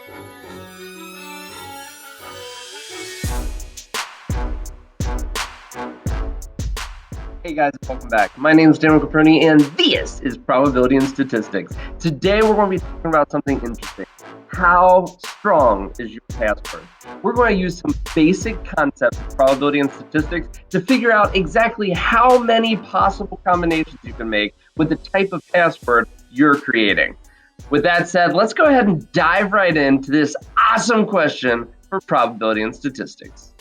Hey guys, welcome back. My name is MrCaproni, and this is Probability and Statistics. Today we're going to be talking about something interesting. How strong is your password? We're going to use some basic concepts of probability and statistics to figure out exactly how many possible combinations you can make with the type of password you're creating. With that said, let's go ahead and dive right into this awesome question for probability and statistics.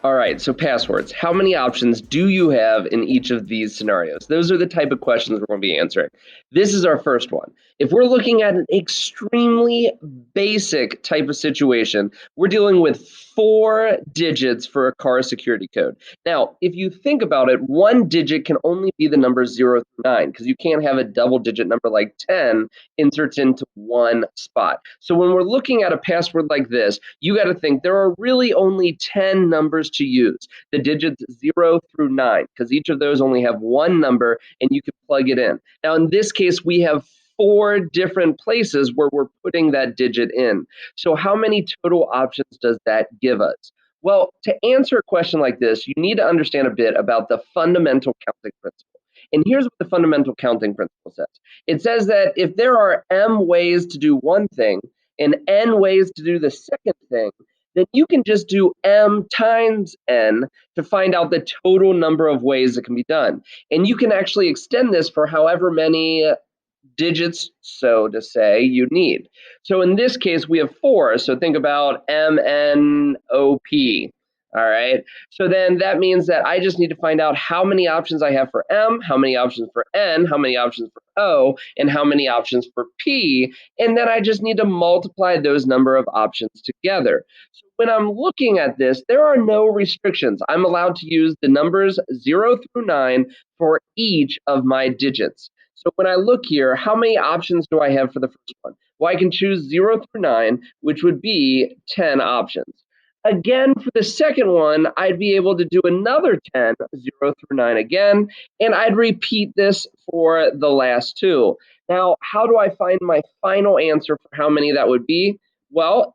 All right, so passwords. How many options do you have in each of these scenarios? Those are the type of questions we're going to be answering. This is our first one. If we're looking at an extremely basic type of situation, we're dealing with 4 digits for a car security code. Now, if you think about it, 1 digit can only be the number 0 through 9 because you can't have a double-digit number like 10 inserted into one spot. So when we're looking at a password like this, you got to think there are really only 10 numbers to use, the digits 0 through 9, because each of those only have one number and you can plug it in. Now, in this case, we have 4 different places where we're putting that digit in. So how many total options does that give us? Well, to answer a question like this, you need to understand a bit about the fundamental counting principle. And here's what the fundamental counting principle says. It says that if there are m ways to do one thing and n ways to do the second thing, then you can just do m times n to find out the total number of ways it can be done. And you can actually extend this for however many digits, so to say, you need. So in this case, we have 4. So think about MNOP. All right. So then that means that I just need to find out how many options I have for M, how many options for N, how many options for O, and how many options for P. And then I just need to multiply those number of options together. So when I'm looking at this, there are no restrictions. I'm allowed to use the numbers 0 through 9 for each of my digits. So when I look here, how many options do I have for the first one? Well, I can choose 0 through 9, which would be 10 options. Again, for the second one, I'd be able to do another 10, 0 through 9 again, and I'd repeat this for the last 2. Now, how do I find my final answer for how many that would be? Well,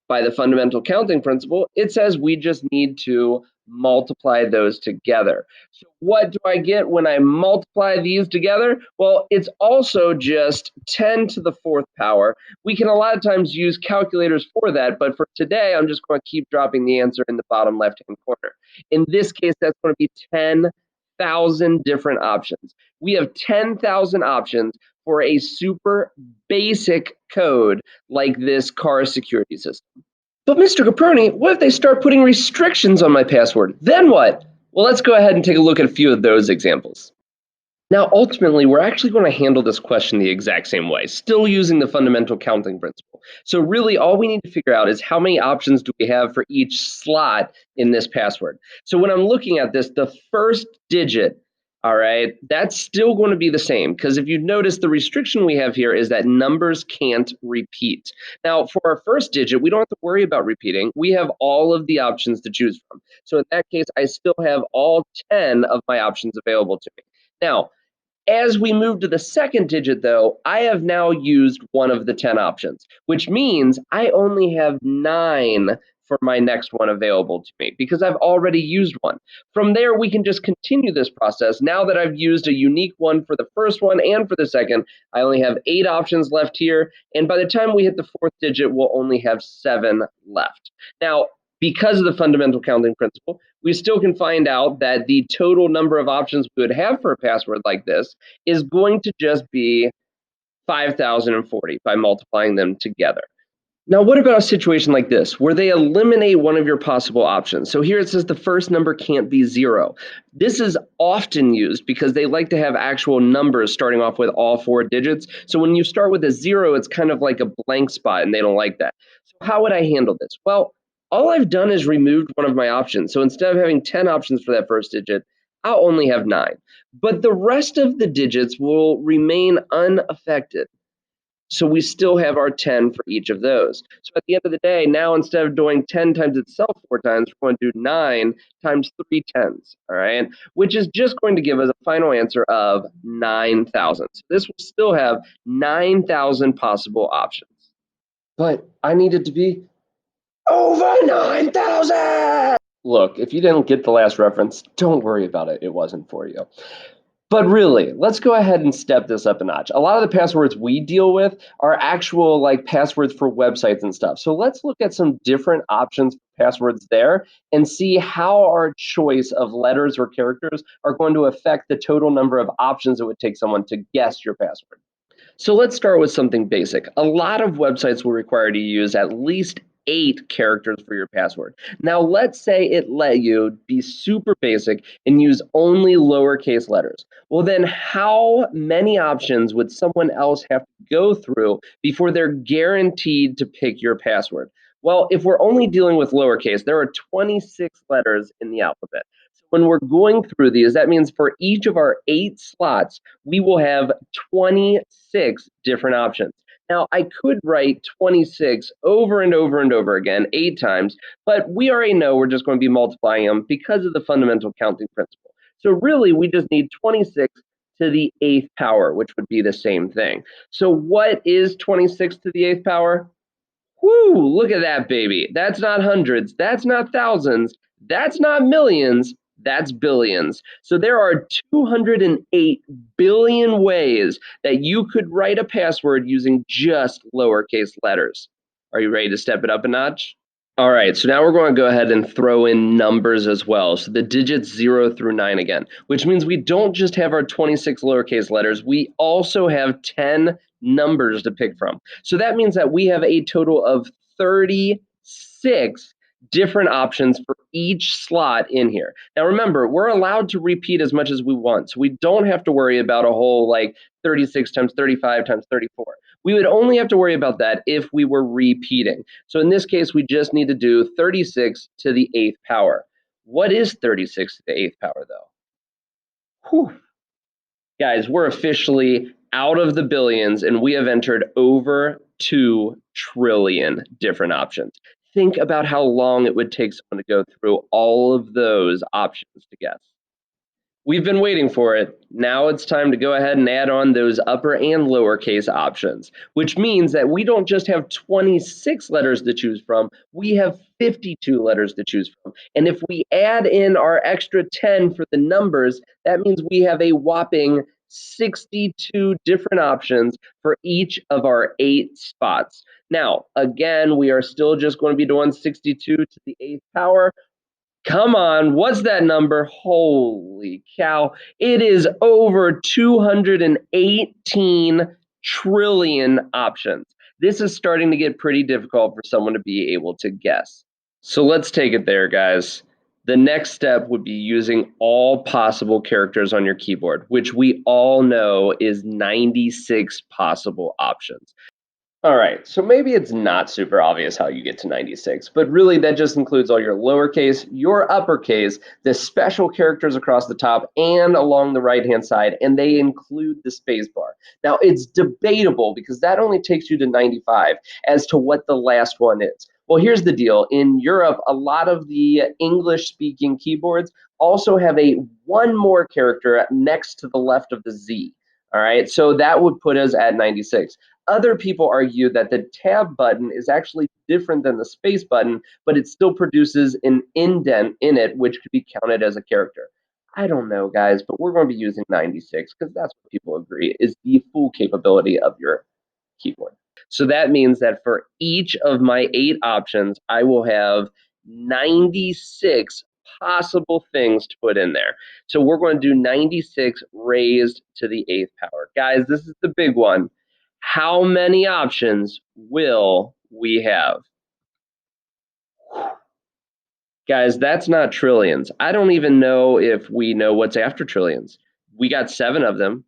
by the fundamental counting principle, it says we just need to multiply those together. So what do I get when I multiply these together? Well, it's also just 10 to the 4th power. We can a lot of times use calculators for that, but for today, I'm just going to keep dropping the answer in the bottom left-hand corner. In this case, that's going to be 10,000 different options. We have 10,000 options for a super basic code like this car security system. But MrCaproni, what if they start putting restrictions on my password? Then what? Well, let's go ahead and take a look at a few of those examples. Now, ultimately, we're actually going to handle this question the exact same way, still using the fundamental counting principle. So really, all we need to figure out is how many options do we have for each slot in this password. So when I'm looking at this, the first digit, all right, that's still going to be the same, because if you notice, the restriction we have here is that numbers can't repeat. Now, for our first digit, we don't have to worry about repeating. We have all of the options to choose from. So in that case, I still have all 10 of my options available to me. Now, as we move to the second digit, though, I have now used one of the 10 options, which means I only have 9 for my next one available to me because I've already used one. From there, we can just continue this process. Now that I've used a unique one for the first one and for the second, I only have 8 options left here. And by the time we hit the 4th digit, we'll only have 7 left. Now, because of the fundamental counting principle, we still can find out that the total number of options we would have for a password like this is going to just be 5,040 by multiplying them together. Now, what about a situation like this, where they eliminate one of your possible options? So here it says the first number can't be 0. This is often used because they like to have actual numbers starting off with all 4 digits. So when you start with a 0, it's kind of like a blank spot, and they don't like that. So how would I handle this? Well, all I've done is removed one of my options. So instead of having 10 options for that first digit, I'll only have 9. But the rest of the digits will remain unaffected. So we still have our 10 for each of those. So at the end of the day, now instead of doing 10 times itself 4 times, we're going to do 9 times 3 tens, all right? Which is just going to give us a final answer of 9,000. So this will still have 9,000 possible options. But I need it to be over 9,000! Look, if you didn't get the last reference, don't worry about it. It wasn't for you. But really, let's go ahead and step this up a notch. A lot of the passwords we deal with are actual like passwords for websites and stuff. So let's look at some different options for passwords there and see how our choice of letters or characters are going to affect the total number of options it would take someone to guess your password. So let's start with something basic. A lot of websites will require you to use at least 8 characters for your password. Now, let's say it let you be super basic and use only lowercase letters. Well, then how many options would someone else have to go through before they're guaranteed to pick your password? Well, if we're only dealing with lowercase, there are 26 letters in the alphabet. So when we're going through these, that means for each of our 8 slots, we will have 26 different options. Now, I could write 26 over and over and over again 8 times, but we already know we're just going to be multiplying them because of the fundamental counting principle. So really, we just need 26 to the 8th power, which would be the same thing. So what is 26 to the 8th power? Whoo, look at that, baby. That's not hundreds. That's not thousands. That's not millions. That's billions. So there are 208 billion ways that you could write a password using just lowercase letters. Are you ready to step it up a notch? All right, so now we're going to go ahead and throw in numbers as well. So the digits 0 through 9 again, which means we don't just have our 26 lowercase letters, we also have 10 numbers to pick from. So that means that we have a total of 36 different options for each slot in here. Now remember, we're allowed to repeat as much as we want, so we don't have to worry about a whole like 36 times 35 times 34. We would only have to worry about that if we were repeating. So in this case, we just need to do 36 to the 8th power. What is 36 to the 8th power, though? Whew. Guys, we're officially out of the billions, and we have entered over 2 trillion different options. Think about how long it would take someone to go through all of those options to guess. We've been waiting for it. Now it's time to go ahead and add on those upper and lowercase options, which means that we don't just have 26 letters to choose from, we have 52 letters to choose from. And if we add in our extra 10 for the numbers, that means we have a whopping 62 different options for each of our 8 spots. Now, again, we are still just going to be doing 62 to the 8th power. Come on, what's that number? Holy cow. It is over 218 trillion options. This is starting to get pretty difficult for someone to be able to guess. So let's take it there, guys. The next step would be using all possible characters on your keyboard, which we all know is 96 possible options. All right, so maybe it's not super obvious how you get to 96, but really that just includes all your lowercase, your uppercase, the special characters across the top and along the right-hand side, and they include the space bar. Now, it's debatable because that only takes you to 95 as to what the last one is. Well, here's the deal. In Europe, a lot of the English-speaking keyboards also have a one more character next to the left of the Z. All right, so that would put us at 96. Other people argue that the tab button is actually different than the space button, but it still produces an indent in it, which could be counted as a character. I don't know, guys, but we're going to be using 96 because that's what people agree is the full capability of your keyboard. So that means that for each of my 8 options, I will have 96 possible things to put in there. So we're going to do 96 raised to the 8th power. Guys, this is the big one. How many options will we have? Guys, that's not trillions. I don't even know if we know what's after trillions. We got 7 of them.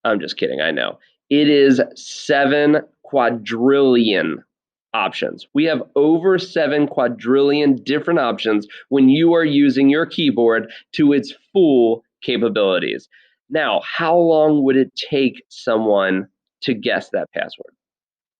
I'm just kidding, I know. It is 7 quadrillion options. We have over 7 quadrillion different options when you are using your keyboard to its full capabilities. Now, how long would it take someone to guess that password?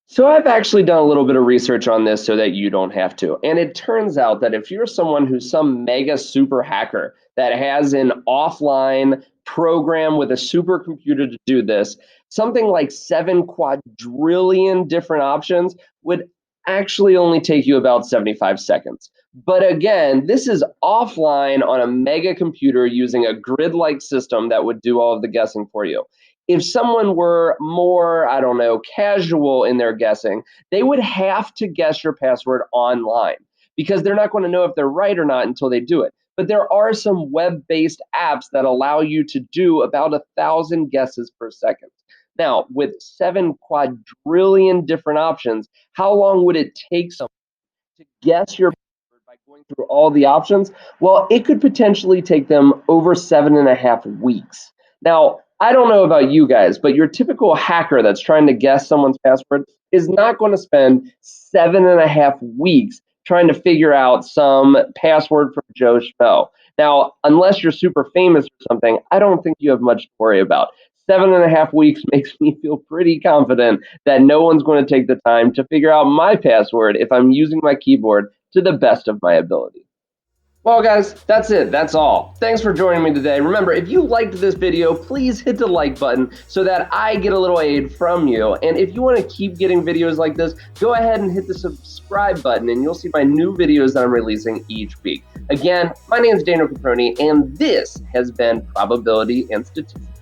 So I've actually done a little bit of research on this so that you don't have to. And it turns out that if you're someone who's some mega super hacker that has an offline program with a supercomputer to do this, something like 7 quadrillion different options would actually only take you about 75 seconds. But again, this is offline on a mega computer using a grid-like system that would do all of the guessing for you. If someone were more, I don't know, casual in their guessing, they would have to guess your password online because they're not going to know if they're right or not until they do it. But there are some web-based apps that allow you to do about 1,000 guesses per second. Now, with 7 quadrillion different options, how long would it take someone to guess your password by going through all the options? Well, it could potentially take them over 7.5 weeks. Now, I don't know about you guys, but your typical hacker that's trying to guess someone's password is not going to spend 7.5 weeks trying to figure out some password from Joe Schmo. Now, unless you're super famous or something, I don't think you have much to worry about. 7.5 weeks makes me feel pretty confident that no one's going to take the time to figure out my password if I'm using my keyboard to the best of my ability. Well, guys, that's it. That's all. Thanks for joining me today. Remember, if you liked this video, please hit the like button so that I get a little aid from you. And if you want to keep getting videos like this, go ahead and hit the subscribe button and you'll see my new videos that I'm releasing each week. Again, my name is MrCaproni, and this has been Probability and Statistics.